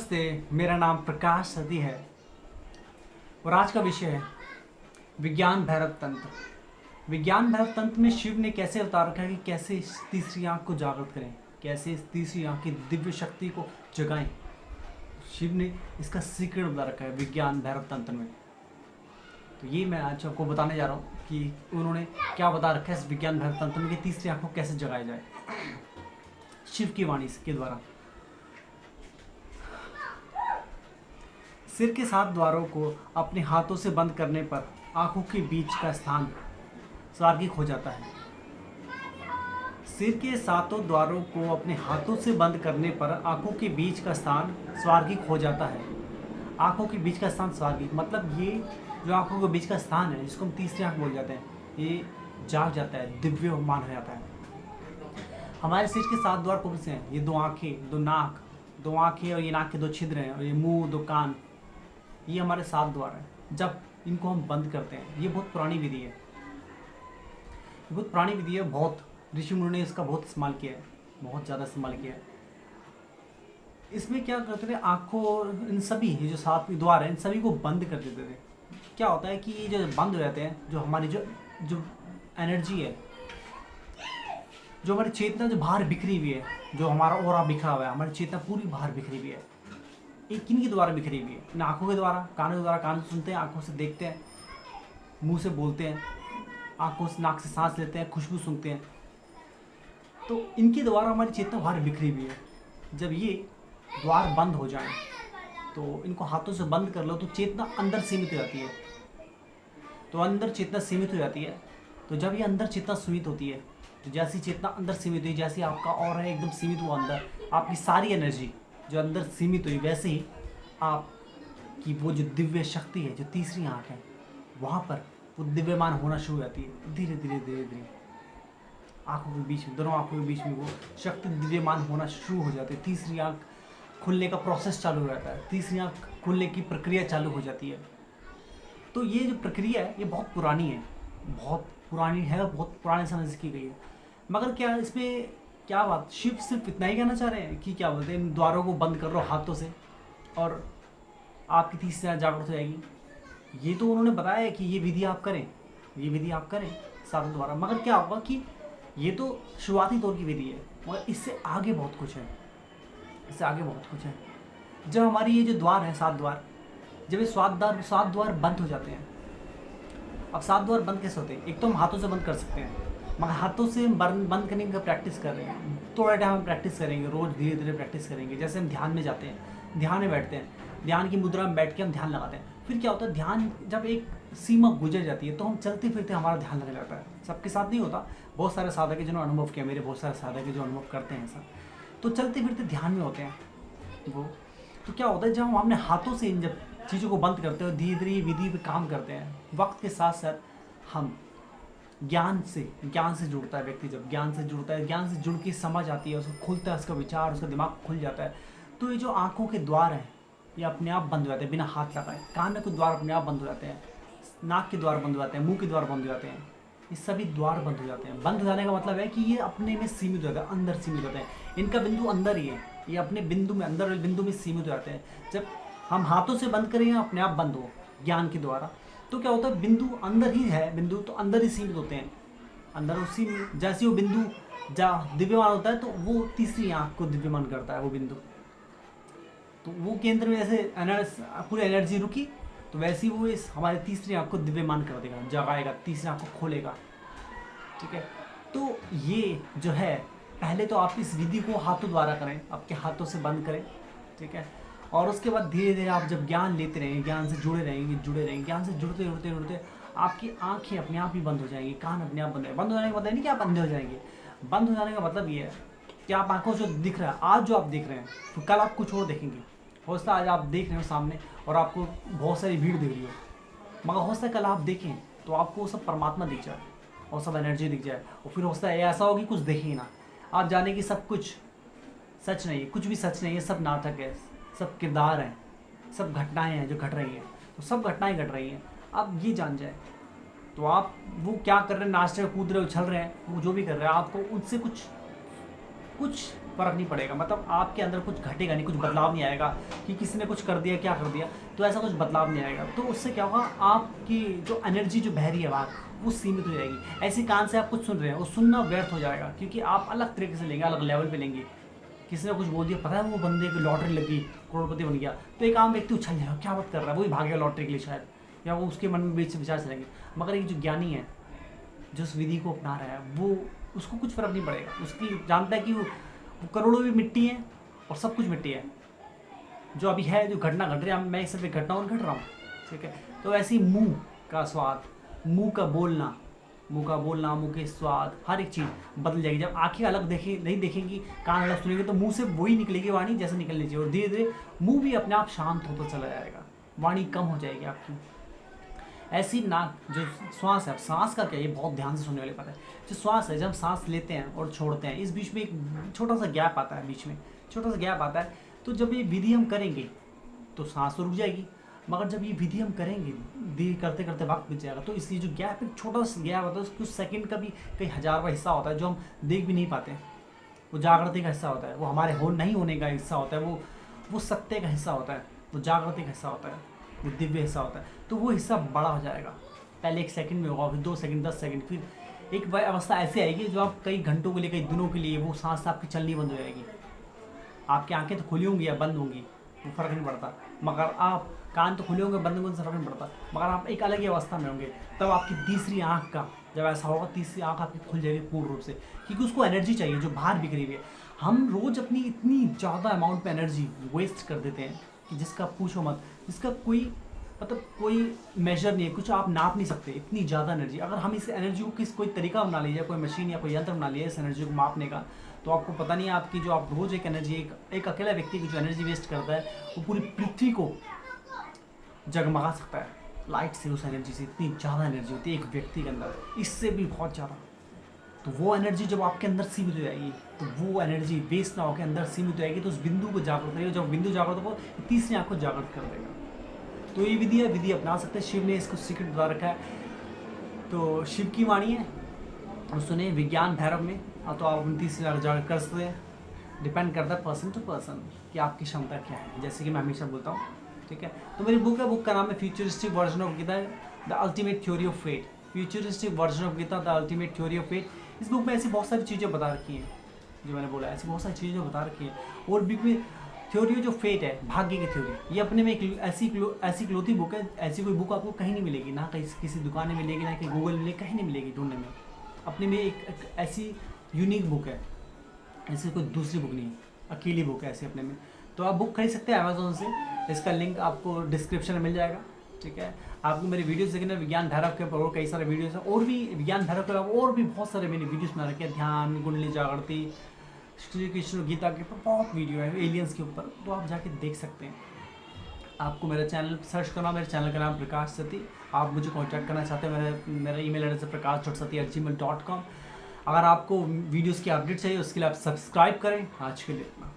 नमस्ते, मेरा नाम प्रकाश सती है और आज का विषय है विज्ञान भैरव तंत्र। विज्ञान भैरव तंत्र में शिव ने कैसे अवतार रखा है कि कैसे इस तीसरी आंख को जागृत करें, कैसे इस तीसरी आंख की दिव्य शक्ति को जगाएं। शिव ने इसका सीक्रेट बता रखा है विज्ञान भैरव तंत्र में। तो ये मैं आज आपको बताने जा रहा हूँ कि उन्होंने क्या बता रखा है इस विज्ञान भैरव तंत्र में कि तीसरी आंख को कैसे जगाया जाए शिव की वाणी के द्वारा। सिर के 7 द्वारों को अपने हाथों से बंद करने पर आंखों के बीच का स्थान स्वार्गिक हो जाता है। सिर के 7 द्वारों को अपने हाथों से बंद करने पर आंखों के बीच का स्थान स्वार्गिक हो जाता है। आंखों के बीच का स्थान स्वार्गिक मतलब ये जो आंखों के बीच का स्थान है, जिसको हम तीसरी आंख बोल जाते हैं, ये जाग जाता है, दिव्यमान हो जाता है। हमारे सिर के 7 द्वार कौन से हैं? ये 2 आंखें, 2 नाक, 2 आंखें और ये नाक के 2 छिद्र हैं और ये मुंह, 2 कान, ये हमारे 7 द्वार हैं। जब इनको हम बंद करते हैं, ये बहुत पुरानी विधि है, बहुत पुरानी विधि है, बहुत ऋषि मुनि ने इसका बहुत इस्तेमाल किया है, बहुत ज़्यादा इस्तेमाल किया है। इसमें क्या करते थे, आँखों इन सभी ये जो 7 द्वार हैं इन सभी को बंद कर देते थे। क्या होता है कि ये जो बंद हो जाते हैं, जो हमारी जो एनर्जी है, जो हमारी चेतना जो बाहर बिखरी हुई है, जो हमारा ऑरा बिखरा हुआ है, हमारी चेतना पूरी बाहर बिखरी हुई है, ये किन के द्वारा बिखरी हुई है? इन आँखों के द्वारा, कानों के द्वारा। कान से सुनते हैं, आँखों से देखते हैं, मुंह से बोलते हैं, आँखों से नाक से सांस लेते हैं, खुशबू सूंघते हैं। तो इनके द्वारा हमारी चेतना बाहर बिखरी हुई है। जब ये द्वार बंद हो जाएं तो इनको हाथों से बंद कर लो तो चेतना अंदर सीमित हो जाती है। तो अंदर चेतना सीमित हो जाती है। तो जब ये अंदर चेतना सीमित होती है, तो जैसी चेतना अंदर सीमित हुई, जैसे आपका और है एकदम सीमित हुआ अंदर, आपकी सारी एनर्जी जो अंदर सीमित हुई, वैसे ही आपकी वो जो दिव्य शक्ति है, जो तीसरी आंख है, वहाँ पर वो दिव्यमान होना शुरू हो जाती है। धीरे धीरे धीरे धीरे आंखों के बीच में, दोनों आंखों के बीच में वो शक्ति दिव्यमान होना शुरू हो जाती है। तीसरी आंख खुलने का प्रोसेस चालू हो जाता है, तीसरी आंख खुलने की प्रक्रिया चालू हो जाती है। तो ये जो प्रक्रिया है ये बहुत पुरानी है, बहुत पुरानी है, बहुत पुराने समय से की गई है। मगर क्या इसमें क्या बात, शिव सिर्फ इतना ही कहना चाह रहे हैं कि क्या बोलते हैं, इन द्वारों को बंद कर लो हाथों से और आपकी तीसरी आंख जागृत हो जाएगी? ये तो उन्होंने बताया है कि ये विधि आप करें, ये विधि आप करें 7 द्वारा। मगर क्या होगा कि ये तो शुरुआती तौर की विधि है, मगर इससे आगे बहुत कुछ है, इससे आगे बहुत कुछ है। जब हमारी ये जो द्वार है 7 द्वार, जब ये 7 द्वार बंद हो जाते हैं। अब 7 द्वार बंद कैसे होते हैं? एक तो हम हाथों से बंद कर सकते हैं, मगर हाथों से बंद करने का प्रैक्टिस कर रहे हैं, थोड़ा टाइम हम प्रैक्टिस करेंगे, रोज़ धीरे धीरे प्रैक्टिस करेंगे। जैसे हम ध्यान में जाते हैं, ध्यान में बैठते हैं, ध्यान की मुद्रा में बैठ के हम ध्यान लगाते हैं। फिर क्या होता है, ध्यान जब एक सीमा गुजर जाती है तो हम चलते फिरते हमारा ध्यान लगने लगता है। सबके साथ नहीं होता, बहुत सारे साधक हैं जिन्होंने अनुभव किया, मेरे बहुत सारे साधक हैं जो अनुभव करते हैं ऐसा, तो चलते फिरते ध्यान में होते हैं वो। तो क्या होता है, जब हम अपने हाथों से इन जब चीज़ों को बंद करते हैं, धीरे धीरे विधि पे काम करते हैं, वक्त के साथ साथ हम ज्ञान से जुड़ता है व्यक्ति। जब ज्ञान से जुड़ता है, ज्ञान से जुड़ के समझ आती है, उसको खुलता है, उसका विचार, उसका दिमाग खुल जाता है। तो ये जो आंखों के द्वार हैं ये अपने आप बंद हो जाते हैं बिना हाथ लगाए। कान के द्वार अपने आप बंद हो जाते हैं, नाक के द्वार बंद हो जाते हैं, मुंह के द्वार बंद हो जाते हैं, ये सभी द्वार बंद हो जाते हैं। बंद हो जाने का मतलब है कि ये अपने में सीमित हो जाते हैं, अंदर सीमित होते हैं, इनका बिंदु अंदर ही है, ये अपने बिंदु में, अंदर वाले बिंदु में सीमित हो जाते हैं। जब हम हाथों से बंद करेंगे अपने आप बंद हो ज्ञान के द्वारा, तो क्या होता है, बिंदु अंदर ही है, बिंदु तो अंदर ही सीमित होते हैं, अंदर उसी में जैसे वो बिंदु जहाँ दिव्यमान होता है तो वो तीसरी आंख को दिव्यमान करता है वो बिंदु। तो वो केंद्र में जैसे पूरी एनर्जी रुकी, तो वैसे ही वो इस हमारे तीसरी आंख को दिव्यमान कर देगा, जगाएगा, तीसरी आंख को खोलेगा। ठीक है, तो ये जो है, पहले तो आप इस विधि को हाथों द्वारा करें, आपके हाथों से बंद करें। ठीक है, और उसके बाद धीरे धीरे आप जब ज्ञान लेते रहेंगे, ज्ञान से जुड़े रहेंगे, ज्ञान से जुड़ते आपकी आंखें अपने आप ही बंद हो जाएंगी, कान अपने आप बंद हो जाने का मतलब नहीं कि आप अंधे हो जाएंगे। बंद हो जाने का मतलब ये है कि आप आंखों से दिख रहा है, आज जो आप देख रहे हैं, तो कल आप कुछ और देखेंगे। हो सकता है आज आप देख रहे हो सामने और आपको बहुत सारी भीड़ दिख रही हो, मगर हो सकता है कल आप देखें तो आपको वो सब परमात्मा दिख जाए और सब एनर्जी दिख जाए, और फिर हो सकता है ऐसा हो कि कुछ देखे ही ना। आप जाने कि सब कुछ सच नहीं है, कुछ भी सच नहीं है, सब नाटक है, सब किरदार हैं, सब घटनाएं हैं जो घट रही हैं, तो सब घटनाएं घट रही हैं, आप ये जान जाए। तो आप वो क्या कर रहे हैं, नाच रहे, कूद रहे, उछल रहे हैं, वो जो भी कर रहे हैं, आपको उनसे कुछ फ़र्क नहीं पड़ेगा, मतलब आपके अंदर कुछ घटेगा नहीं, कुछ बदलाव नहीं आएगा कि किसी ने कुछ कर दिया, क्या कर दिया, तो ऐसा कुछ बदलाव नहीं आएगा। तो उससे क्या होगा, आपकी जो एनर्जी जो बह रही है बाहर, वो सीमित हो जाएगी। ऐसे कान से आप कुछ सुन रहे हैं, वो सुनना व्यर्थ हो जाएगा, क्योंकि आप अलग तरीके से लेंगे, अलग लेवल पे लेंगे। किसी ने कुछ बोल दिया, पता है वो बंदे की लॉटरी लगी, करोड़पति बन गया, तो एक आम व्यक्ति उछल जाएगा, क्या बात कर रहा है, वही भागेगा लॉटरी के लिए शायद, या वो उसके मन में बीच से विचार चलेंगे। मगर एक जो ज्ञानी है, जो उस विधि को अपना रहा है, वो उसको कुछ फर्क नहीं पड़ेगा, उसकी जानता है कि वो करोड़ों भी मिट्टी है और सब कुछ मिट्टी है। जो अभी है, जो घटना घट रही है, मैं सिर्फ एक घटना और घट रहा हूँ, ठीक है। तो ऐसे ही मुँह का स्वाद, मुँह का बोलना, मुँह के स्वाद, हर एक चीज़ बदल जाएगी। जब आंखें अलग नहीं देखेंगी, कान अलग सुनेंगे, तो मुंह से वही निकलेगी वाणी जैसे निकलनी चाहिए, और धीरे धीरे मुंह भी अपने आप शांत होता चला जाएगा, वाणी कम हो जाएगी आपकी। ऐसी नाक, जो श्वास है, सांस का क्या, ये बहुत ध्यान से सुनने वाली बात है। जो श्वास है, जब हम सांस लेते हैं और छोड़ते हैं, इस बीच में एक छोटा सा गैप आता है, बीच में छोटा सा गैप आता है। तो जब ये विधि हम करेंगे तो सांस तो रुक जाएगी, मगर जब ये विधि हम करेंगे, धीरे करते करते वक्त बीत जाएगा, तो इसलिए जो गैप, एक छोटा सा गैप होता है, कुछ सेकंड का भी कई हज़ारवां हिस्सा होता है, जो हम देख भी नहीं पाते। वो जागृति का हिस्सा होता है, वो हमारे नहीं होने का हिस्सा होता है, वो सत्य का हिस्सा होता है, वो जागृति का हिस्सा होता है, वो दिव्य हिस्सा होता है। तो वो हिस्सा बड़ा हो जाएगा, पहले 1 सेकंड में होगा, फिर 2 सेकंड, 10 सेकंड, फिर एक अवस्था ऐसी आएगी जो आप कई घंटों के लिए, कई दिनों के लिए वो सांस आपकी चलनी बंद हो जाएगी। आपकी आंखें तो खुली होंगी या बंद होंगी, वो फर्क नहीं पड़ता, मगर आप कान तो खुले होंगे, बंद होंगे, फर्क नहीं पड़ता, मगर आप एक अलग ही अवस्था में होंगे। तब आपकी तीसरी आंख का जब ऐसा होगा, तीसरी आंख आपकी खुल जाएगी पूर्ण रूप से, क्योंकि उसको एनर्जी चाहिए जो बाहर बिखरी हुई है। हम रोज़ अपनी इतनी ज़्यादा अमाउंट पे एनर्जी वेस्ट कर देते हैं कि जिसका पूछो मत, जिसका कोई मतलब कोई मेजर नहीं है, कुछ आप नाप नहीं सकते, इतनी ज़्यादा एनर्जी। अगर हम इस एनर्जी को कोई तरीका बना लीजिए, कोई मशीन या कोई यंत्र बना लिया इस एनर्जी को मापने का, तो आपको पता नहीं है आपकी जो आप रोज़ एक एनर्जी, एक अकेला व्यक्ति की जो एनर्जी वेस्ट करता है, वो पूरी पृथ्वी को जगमगा सकता है लाइट से। उस एनर्जी से इतनी ज़्यादा एनर्जी होती है एक व्यक्ति के अंदर, इससे भी बहुत ज़्यादा। तो वो एनर्जी जब आपके अंदर सीमित हो जाएगी, तो वो एनर्जी वेस्ट ना होकर अंदर सीमित हो जाएगी, तो उस बिंदु को जागृत करेगा। जब बिंदु जागृत हो, तीसरी आंख को जागृत कर देगा। तो ये विधि अपना सकते हैं। शिव ने इसको सीक्रेट बता रखा है। तो शिव की वाणी है, और सुने विज्ञान भैरव में, तो आप अपनी तीसरी आंख जागृत कर सकते हैं। डिपेंड करता है पर्सन टू पर्सन कि आपकी क्षमता क्या है, जैसे कि मैं हमेशा बोलता हूँ, ठीक है। तो मेरी बुक का नाम है futuristic version of Gita, the ultimate theory of fate. Futuristic version of Gita, the ultimate theory of fate. इस बुक में ऐसी बहुत सारी चीज़ें बता रखी हैं, जो मैंने बोला, ऐसी बहुत सारी चीज़ें बता रखी हैं। और बुक में थ्योरी जो फेट है, भाग्य की थ्योरी, ये अपने में एक ऐसी क्लोथी बुक है। ऐसी कोई बुक आपको कहीं नहीं मिलेगी, ना कहीं किसी दुकान में मिलेगी, ना कहीं गूगल में मिलेगी, कहीं नहीं मिलेगी ढूंढने में। अपने में एक ऐसी यूनिक बुक है, ऐसी कोई दूसरी बुक नहीं, अकेली बुक है ऐसी अपने में। तो आप बुक खरीद सकते हैं अमेज़ोन से, इसका लिंक आपको डिस्क्रिप्शन में मिल जाएगा, ठीक है। आपको मेरी वीडियोस देखना, विज्ञान भैरव के ऊपर और कई सारे वीडियोस हैं, और भी विज्ञान भैरव के अलावा और भी बहुत सारे मैंने वीडियोस बना रखे हैं। ध्यान, कुंडली जागृति, श्री कृष्ण गीता के ऊपर बहुत वीडियो है, एलियंस के ऊपर, तो आप जाके देख सकते हैं। आपको मेरा चैनल सर्च करना, मेरे चैनल का नाम प्रकाश सती। आप मुझे कॉन्टैक्ट करना चाहते हैं, मेरा ईमेल एड्रेस है prakash.sati@gmail.com। अगर आपको वीडियोस की अपडेट चाहिए, उसके लिए आप सब्सक्राइब करें। आज के लिए इतना।